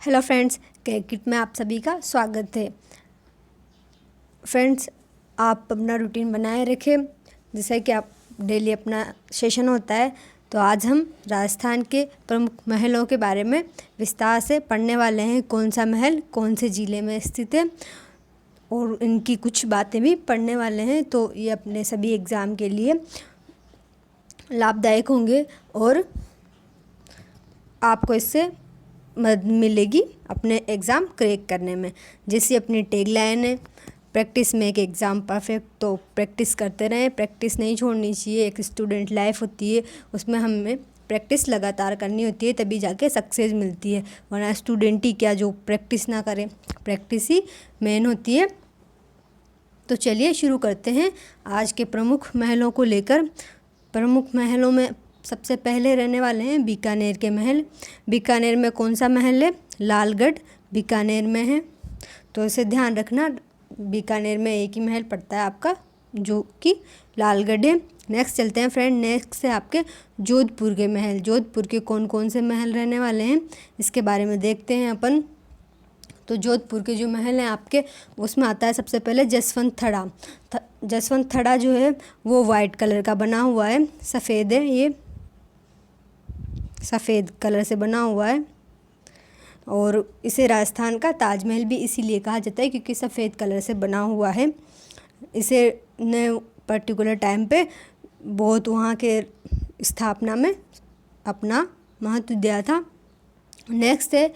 Hello friends, cake kit में आप सभी का स्वागत है। फ्रेंड्स, आप अपना रूटीन बनाए रखें, जैसे कि आप डेली अपना सेशन होता है। तो आज हम राजस्थान के प्रमुख महलों के बारे में विस्तार से पढ़ने वाले हैं। कौन सा महल कौन से ज़िले में स्थित है और इनकी कुछ बातें भी पढ़ने वाले हैं। तो ये अपने सभी एग्ज़ाम के लिए लाभदायक होंगे और आपको इससे मदद मिलेगी अपने एग्ज़ाम क्रैक करने में। जैसे अपनी टैगलाइन है, प्रैक्टिस मेक एग्ज़ाम परफेक्ट। तो प्रैक्टिस करते रहें, प्रैक्टिस नहीं छोड़नी चाहिए। एक स्टूडेंट लाइफ होती है, उसमें हमें प्रैक्टिस लगातार करनी होती है, तभी जाके सक्सेस मिलती है। वरना स्टूडेंट ही क्या जो प्रैक्टिस ना करें, प्रैक्टिस ही मेन होती है। तो चलिए शुरू करते हैं आज के प्रमुख महलों को लेकर। प्रमुख महलों में सबसे पहले रहने वाले हैं बीकानेर के महल। बीकानेर में कौन सा महल है? लालगढ़ बीकानेर में है। तो इसे ध्यान रखना, बीकानेर में एक ही महल पड़ता है आपका, जो कि लालगढ़ है। नेक्स्ट चलते हैं फ्रेंड, नेक्स्ट है आपके जोधपुर के महल। जोधपुर के कौन कौन से महल रहने वाले हैं इसके बारे में देखते हैं अपन। तो जोधपुर के जो महल हैं आपके, उसमें आता है सबसे पहले जसवंत थड़ा। जसवंत थड़ा जो है वो वाइट कलर का बना हुआ है, सफ़ेद है, ये सफ़ेद कलर से बना हुआ है। और इसे राजस्थान का ताजमहल भी इसीलिए कहा जाता है क्योंकि सफ़ेद कलर से बना हुआ है। इसे ने पर्टिकुलर टाइम पे बहुत वहाँ के स्थापना में अपना महत्व दिया था। नेक्स्ट है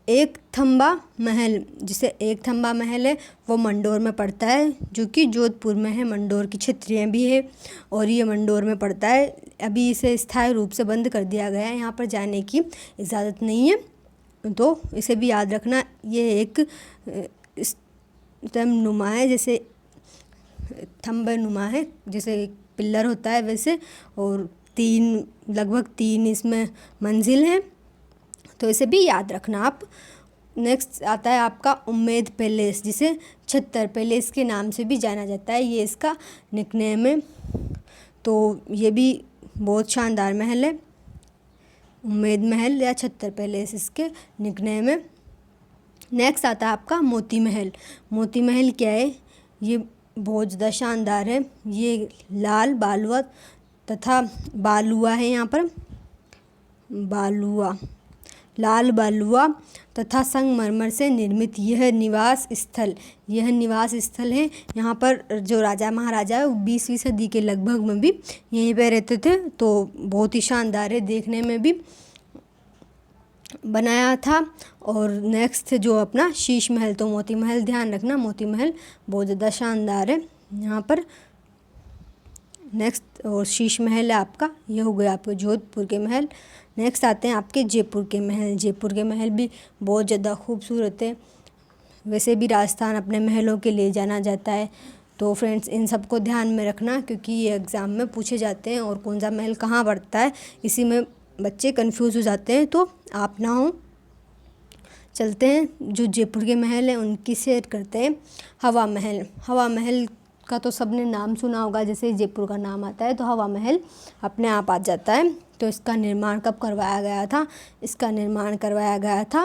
एक थंबा महल। जिसे एक थंबा महल है वो मंडोर में पड़ता है, जो कि जोधपुर में है। मंडोर की क्षेत्रीय भी है और ये मंडोर में पड़ता है। अभी इसे स्थायी रूप से बंद कर दिया गया है, यहाँ पर जाने की इजाज़त नहीं है। तो इसे भी याद रखना, ये एक स्तंभ नुमा है, जैसे थंब नुमा है, जैसे एक पिल्लर होता है वैसे। और लगभग तीन इसमें मंजिल हैं, तो इसे भी याद रखना आप। नेक्स्ट आता है आपका उम्मेद पैलेस, जिसे छत्तर पैलेस के नाम से भी जाना जाता है, ये इसका निकनेम है। तो ये भी बहुत शानदार महल है, उम्मेद महल या छत्तर पैलेस इसके निकनेम है। नेक्स्ट आता है आपका मोती महल। मोती महल क्या है? ये बहुत ज़्यादा शानदार है। ये लाल बालुआ तथा बालुआ है, यहाँ पर बालुआ, लाल बालुआ तथा संगमरमर से निर्मित यह निवास स्थल है। यहाँ पर जो राजा महाराजा है वो 20वीं सदी के लगभग में भी यहीं पे रहते थे। तो बहुत ही शानदार है, देखने में भी बनाया था। और नेक्स्ट जो अपना शीश महल, तो मोती महल ध्यान रखना, मोती महल बहुत ज़्यादा शानदार है यहाँ पर। नेक्स्ट और शीश महल है आपका, ये हो गया आपके जोधपुर के महल। नेक्स्ट आते हैं आपके जयपुर के महल। जयपुर के महल भी बहुत ज़्यादा खूबसूरत है। वैसे भी राजस्थान अपने महलों के लिए जाना जाता है। तो फ्रेंड्स, इन सबको ध्यान में रखना क्योंकि ये एग्ज़ाम में पूछे जाते हैं और कौन सा महल कहाँ पड़ता है, इसी में बच्चे कंफ्यूज हो जाते हैं, तो आप ना हो। चलते हैं जो जयपुर के महल हैं उनकी शेयर करते हैं। हवा महल। हवा महल का तो सबने नाम सुना होगा, जैसे जयपुर का नाम आता है तो हवा महल अपने आप आ जाता है। तो इसका निर्माण कब करवाया गया था? इसका निर्माण करवाया गया था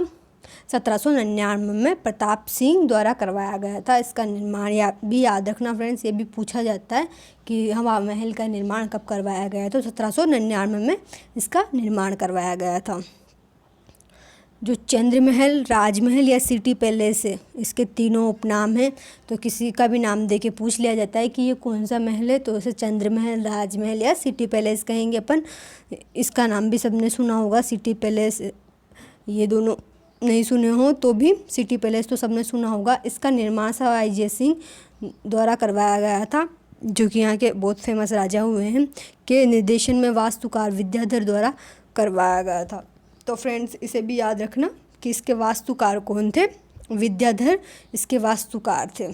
1799 में प्रताप सिंह द्वारा करवाया गया था। इसका निर्माण भी याद रखना फ्रेंड्स, ये भी पूछा जाता है कि हवा महल का निर्माण कब करवाया गया, तो 1799 में इसका निर्माण करवाया गया था। जो चंद्र महल, राजमहल या सिटी पैलेस है, इसके तीनों उपनाम हैं। तो किसी का भी नाम दे के पूछ लिया जाता है कि ये कौन सा महल है, तो उसे चंद्र महल, राजमहल या सिटी पैलेस कहेंगे अपन। इसका नाम भी सबने सुना होगा, सिटी पैलेस। ये दोनों नहीं सुने हो तो भी सिटी पैलेस तो सबने सुना होगा। इसका निर्माण सवाई जय सिंह द्वारा करवाया गया था, जो कि यहाँ के बहुत फेमस राजा हुए हैं, के निर्देशन में वास्तुकार विद्याधर द्वारा करवाया गया था। तो फ्रेंड्स, इसे भी याद रखना कि इसके वास्तुकार कौन थे? विद्याधर इसके वास्तुकार थे।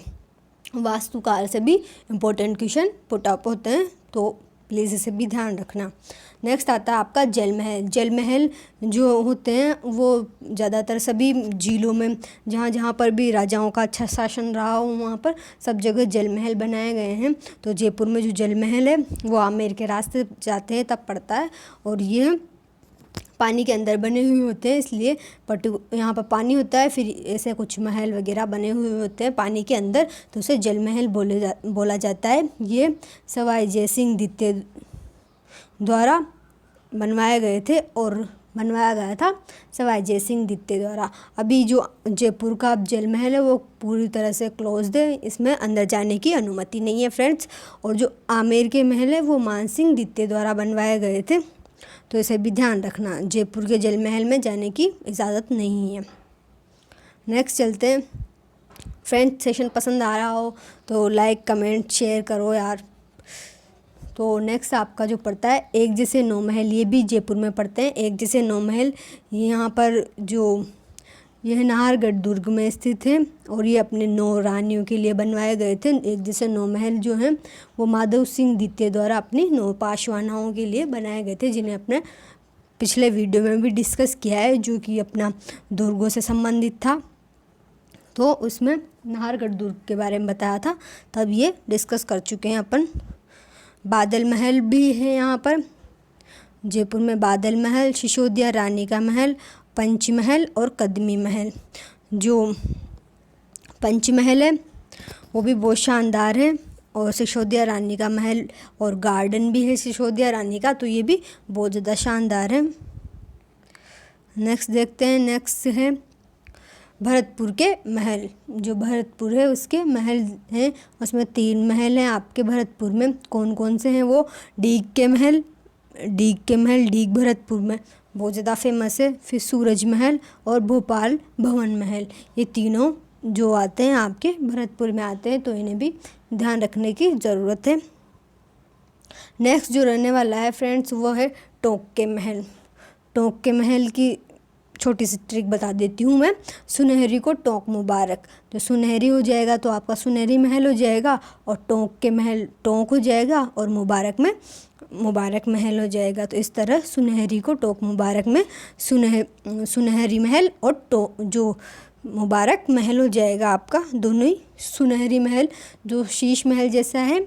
वास्तुकार से भी इम्पोर्टेंट क्वेश्चन पुट अप होते हैं, तो प्लीज़ इसे भी ध्यान रखना। नेक्स्ट आता है आपका जल महल। जल महल जो होते हैं वो ज़्यादातर सभी झीलों में, जहाँ जहाँ पर भी राजाओं का अच्छा शासन रहा हो, वहाँ पर सब जगह जल महल बनाए गए हैं। तो जयपुर में जो जल महल है वो आमेर के रास्ते जाते हैं तब पड़ता है, और ये पानी के अंदर बने हुए होते हैं, इसलिए यहाँ पर पानी होता है, फिर ऐसे कुछ महल वगैरह बने हुए होते हैं पानी के अंदर, तो उसे जल महल बोला जाता है। ये सवाई जय सिंह द्वितीय द्वारा बनवाए गए थे और बनवाया गया था सवाई जय सिंह द्वितीय द्वारा। अभी जो जयपुर का जल महल है वो पूरी तरह से क्लोज्ड है, इसमें अंदर जाने की अनुमति नहीं है फ्रेंड्स। और जो आमेर के महल है वो मानसिंह द्वितीय द्वारा बनवाए गए थे, तो इसे भी ध्यान रखना, जयपुर के जल महल में जाने की इजाज़त नहीं है। नेक्स्ट चलते हैं फ्रेंड्स। सेशन पसंद आ रहा हो तो लाइक कमेंट शेयर करो यार। तो नेक्स्ट आपका जो पड़ता है एक जैसे 9 महल, ये भी जयपुर में पड़ते हैं। एक जैसे 9 महल यहाँ पर जो यह नाहरगढ़ दुर्ग में स्थित है और ये अपने 9 रानियों के लिए बनवाए गए थे। एक जैसे 9 महल जो हैं वो माधव सिंह द्वितीय द्वारा अपनी 9 पाशवानाओं के लिए बनाए गए थे, जिन्हें अपने पिछले वीडियो में भी डिस्कस किया है, जो कि अपना दुर्गों से संबंधित था। तो उसमें नाहरगढ़ दुर्ग के बारे में बताया था, तब ये डिस्कस कर चुके हैं अपन। बादल महल भी है यहाँ पर जयपुर में, बादल महल, सिसोदिया रानी का महल, पंचमहल और कदमी महल। जो पंचमहल है वो भी बहुत शानदार है, और सिसोदिया रानी का महल और गार्डन भी है सिसोदिया रानी का, तो ये भी बहुत ज़्यादा शानदार है। नेक्स्ट देखते हैं। नेक्स्ट है भरतपुर के महल। जो भरतपुर है उसके महल हैं, उसमें 3 महल हैं आपके भरतपुर में। कौन कौन से हैं वो? डीग के महल, डीग भरतपुर में बहुत ज़्यादा फेमस है। फिर सूरज महल और भोपाल भवन महल, ये तीनों जो आते हैं आपके भरतपुर में आते हैं, तो इन्हें भी ध्यान रखने की ज़रूरत है। नेक्स्ट जो रहने वाला है फ्रेंड्स वो है टोंक के महल। टोंक के महल की छोटी सी ट्रिक बता देती हूँ मैं। सुनहरी को टोंक मुबारक, जो सुनहरी हो जाएगा तो आपका सुनहरी महल हो जाएगा, और टोंक के महल टोंक हो जाएगा, और मुबारक में मुबारक महल हो जाएगा। तो इस तरह सुनहरी को टोंक मुबारक में सुनहरी महल और जो मुबारक महल हो जाएगा आपका, दोनों ही सुनहरी महल जो शीश महल जैसा है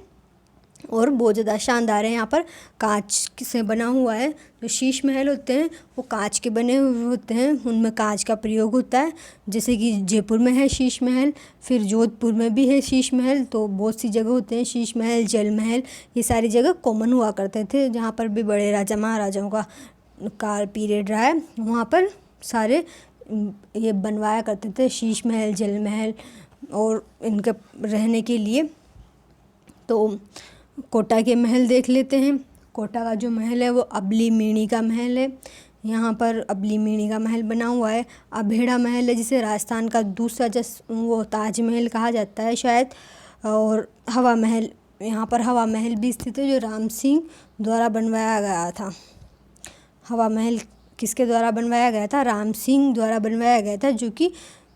और बहुत ज़्यादा शानदार है। यहाँ पर कांच से बना हुआ है। जो शीश महल होते हैं वो कांच के बने हुए होते हैं, उनमें कांच का प्रयोग होता है। जैसे कि जयपुर में है शीश महल, फिर जोधपुर में भी है शीश महल, तो बहुत सी जगह होते हैं शीश महल, जल महल, ये सारी जगह कॉमन हुआ करते थे। जहाँ पर भी बड़े राजा महाराजाओं का काल पीरियड रहा है, वहाँ पर सारे ये बनवाया करते थे शीश महल, जल महल, और इनके रहने के लिए। तो कोटा के महल देख लेते हैं। कोटा का जो महल है वो अबली मीणी का महल है। यहाँ पर अबली मीणी का महल बना हुआ है। अभेड़ा महल है, जिसे राजस्थान का दूसरा वो ताजमहल कहा जाता है शायद। और हवा महल, यहाँ पर हवा महल भी स्थित है, जो राम सिंह द्वारा बनवाया गया था। हवा महल किसके द्वारा बनवाया गया था? राम सिंह द्वारा बनवाया गया था, जो कि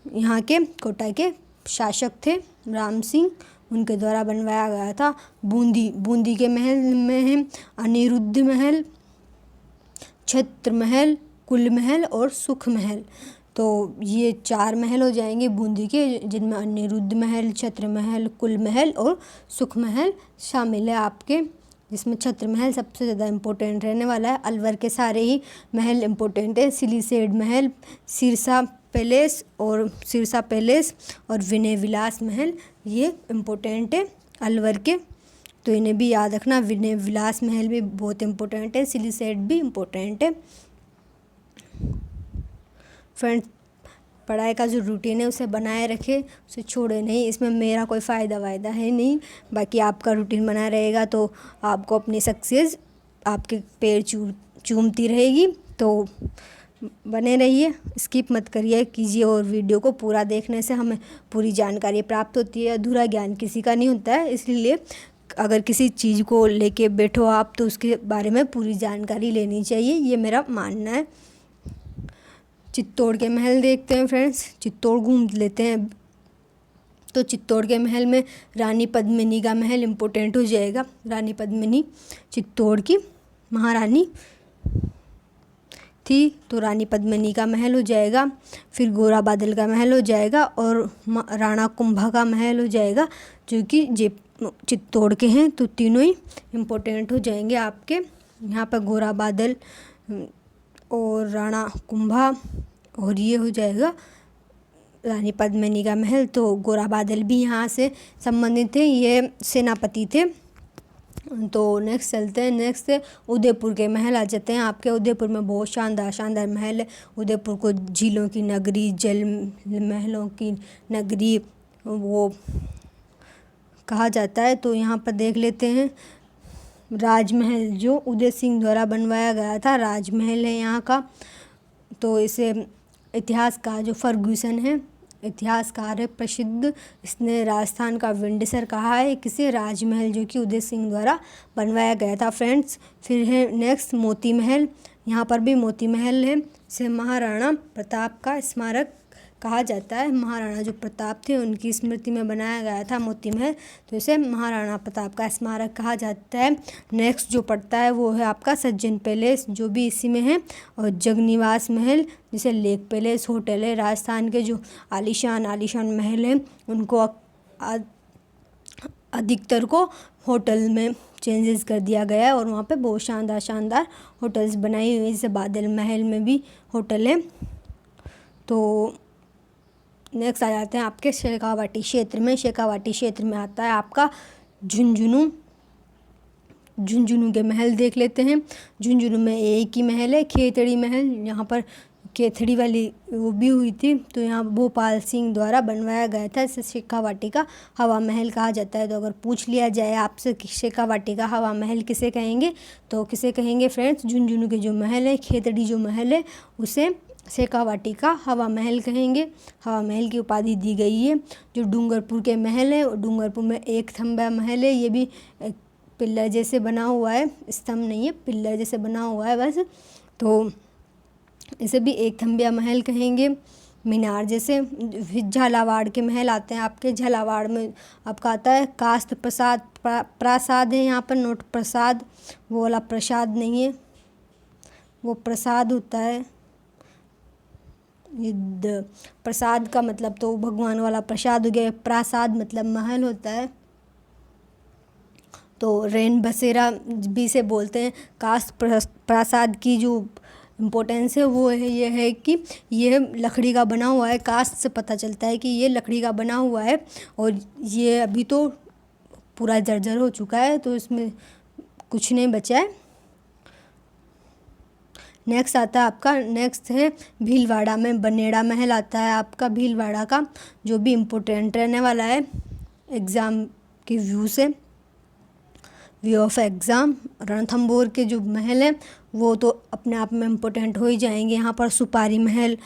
यहाँ के कोटा के शासक थे राम सिंह, उनके द्वारा बनवाया गया था। बूंदी के महल में है अनिरुद्ध महल, छत्र महल, कुल महल और सुख महल। तो ये 4 महल हो जाएंगे बूंदी के, जिनमें अनिरुद्ध महल, छत्र महल, कुल महल और सुख महल शामिल है आपके, जिसमें छत्र महल सबसे ज़्यादा इम्पोर्टेंट रहने वाला है। अलवर के सारे ही महल इम्पोर्टेंट है। सिलीसेड महल, सिरसा पैलेस और विनय विलास महल, ये इम्पोर्टेंट है अलवर के, तो इन्हें भी याद रखना। विनय विलास महल भी बहुत इम्पोर्टेंट है, सिलीसेड भी इम्पोर्टेंट है। फ्रेंड्स, पढ़ाई का जो रूटीन है उसे बनाए रखें, उसे छोड़े नहीं। इसमें मेरा कोई फ़ायदा है नहीं, बाकी आपका रूटीन बना रहेगा तो आपको अपनी सक्सेस आपके पैर चूमती रहेगी। तो बने रहिए, स्किप मत कीजिए, और वीडियो को पूरा देखने से हमें पूरी जानकारी प्राप्त होती है। अधूरा ज्ञान किसी का नहीं होता है, इसलिए अगर किसी चीज़ को लेके बैठो आप तो उसके बारे में पूरी जानकारी लेनी चाहिए, ये मेरा मानना है। चित्तौड़ के महल देखते हैं फ्रेंड्स, चित्तौड़ घूम लेते हैं। तो चित्तौड़ के महल में रानी पद्मिनी का महल इम्पोर्टेंट हो जाएगा। रानी पद्मिनी चित्तौड़ की महारानी थी, तो रानी पद्मिनी का महल हो जाएगा। फिर गोरा बादल का महल हो जाएगा, और राणा कुंभा का महल हो जाएगा, जो कि चित्तौड़ के हैं। तो तीनों ही इम्पोर्टेंट हो जाएंगे आपके। यहाँ पर गोरा बादल और राणा कुंभा, और ये हो जाएगा रानी पद्मिनी का महल। तो गोरा बादल भी यहाँ से संबंधित थे, ये सेनापति थे। तो नेक्स्ट चलते हैं, नेक्स्ट उदयपुर के महल आ जाते हैं आपके। उदयपुर में बहुत शानदार शानदार महल है। उदयपुर को झीलों की नगरी, जल महलों की नगरी वो कहा जाता है। तो यहाँ पर देख लेते हैं राजमहल, जो उदय सिंह द्वारा बनवाया गया था, राजमहल है यहाँ का। तो इसे इतिहासकार जो फर्ग्यूसन है, इतिहासकार है प्रसिद्ध, इसने राजस्थान का विंडसर कहा है किसे, राजमहल, जो कि उदय सिंह द्वारा बनवाया गया था फ्रेंड्स। फिर है नेक्स्ट मोती महल, यहाँ पर भी मोती महल है, इसे महाराणा प्रताप का स्मारक कहा जाता है। महाराणा जो प्रताप थे उनकी स्मृति में बनाया गया था मोती महल, तो इसे महाराणा प्रताप का स्मारक कहा जाता है। नेक्स्ट जो पड़ता है वो है आपका सज्जन पैलेस, जो भी इसी में है, और जगनिवास महल, जिसे लेक पैलेस होटल है। राजस्थान के जो आलीशान महल हैं उनको अधिकतर को होटल में चेंजेस कर दिया गया है, और वहाँ पे बहुत शानदार शानदार होटल्स बनाई हुई, जैसे बादल महल में भी होटल है। तो नेक्स्ट आ जाते हैं आपके शेखावाटी क्षेत्र में। शेखावाटी क्षेत्र में आता है आपका झुंझुनू के महल देख लेते हैं। झुंझुनू में एक ही महल है, खेतड़ी महल, यहाँ पर केथड़ी वाली वो भी हुई थी। तो यहाँ भोपाल सिंह द्वारा बनवाया गया था, इसे शेखावाटी का हवा महल कहा जाता है। तो अगर पूछ लिया जाए आपसे कि शेखावाटी का हवा महल किसे कहेंगे, तो किसे कहेंगे फ्रेंड्स, झुंझुनू के जो महल है, खेतड़ी जो महल है, उसे शेखावाटी का हवा महल कहेंगे। हवा महल की उपाधि दी गई है। जो डूंगरपुर के महल है, डूंगरपुर में एक थंबा महल है, ये भी पिल्लर जैसे बना हुआ है, स्तंभ नहीं है, पिल्लर जैसे बना हुआ है बस। तो इसे भी एक थंबिया महल कहेंगे, मीनार जैसे। झालावाड़ के महल आते हैं आपके। झालावाड़ में आपका आता है कास्त प्रसाद प्रासाद है यहाँ पर, नोट प्रसाद, वो वाला प्रसाद नहीं है, वो प्रसाद होता है। प्रसाद का मतलब तो भगवान वाला प्रसाद हो गया, प्रासाद मतलब महल होता है। तो रेन बसेरा भी से बोलते हैं। कास्ट प्रासाद की जो इम्पोर्टेंस है वो है ये है कि ये लकड़ी का बना हुआ है। कास्ट से पता चलता है कि ये लकड़ी का बना हुआ है, और ये अभी तो पूरा जर्जर हो चुका है, तो इसमें कुछ नहीं बचा है। नेक्स्ट आता है आपका, नेक्स्ट है भीलवाड़ा में बनेड़ा महल आता है आपका। भीलवाड़ा का जो भी इम्पोर्टेंट रहने वाला है एग्ज़ाम के व्यू से, व्यू ऑफ एग्ज़ाम, रणथंभौर के जो महल हैं वो तो अपने आप में इम्पोर्टेंट हो ही जाएंगे। यहाँ पर सुपारी महल,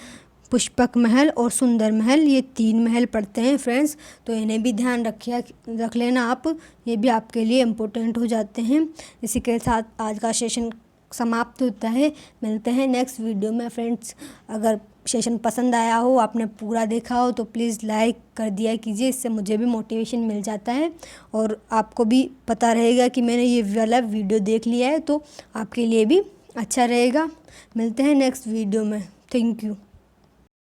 पुष्पक महल और सुंदर महल, ये 3 महल पड़ते हैं फ्रेंड्स। तो इन्हें भी ध्यान रख लेना आप, ये भी आपके लिए इम्पोर्टेंट हो जाते हैं। इसी के साथ आज का सेशन समाप्त होता है। मिलते हैं नेक्स्ट वीडियो में फ्रेंड्स। अगर सेशन पसंद आया हो, आपने पूरा देखा हो, तो प्लीज़ लाइक कर दिया कीजिए, इससे मुझे भी मोटिवेशन मिल जाता है, और आपको भी पता रहेगा कि मैंने ये वाला वीडियो देख लिया है, तो आपके लिए भी अच्छा रहेगा। मिलते हैं नेक्स्ट वीडियो में। Thank you.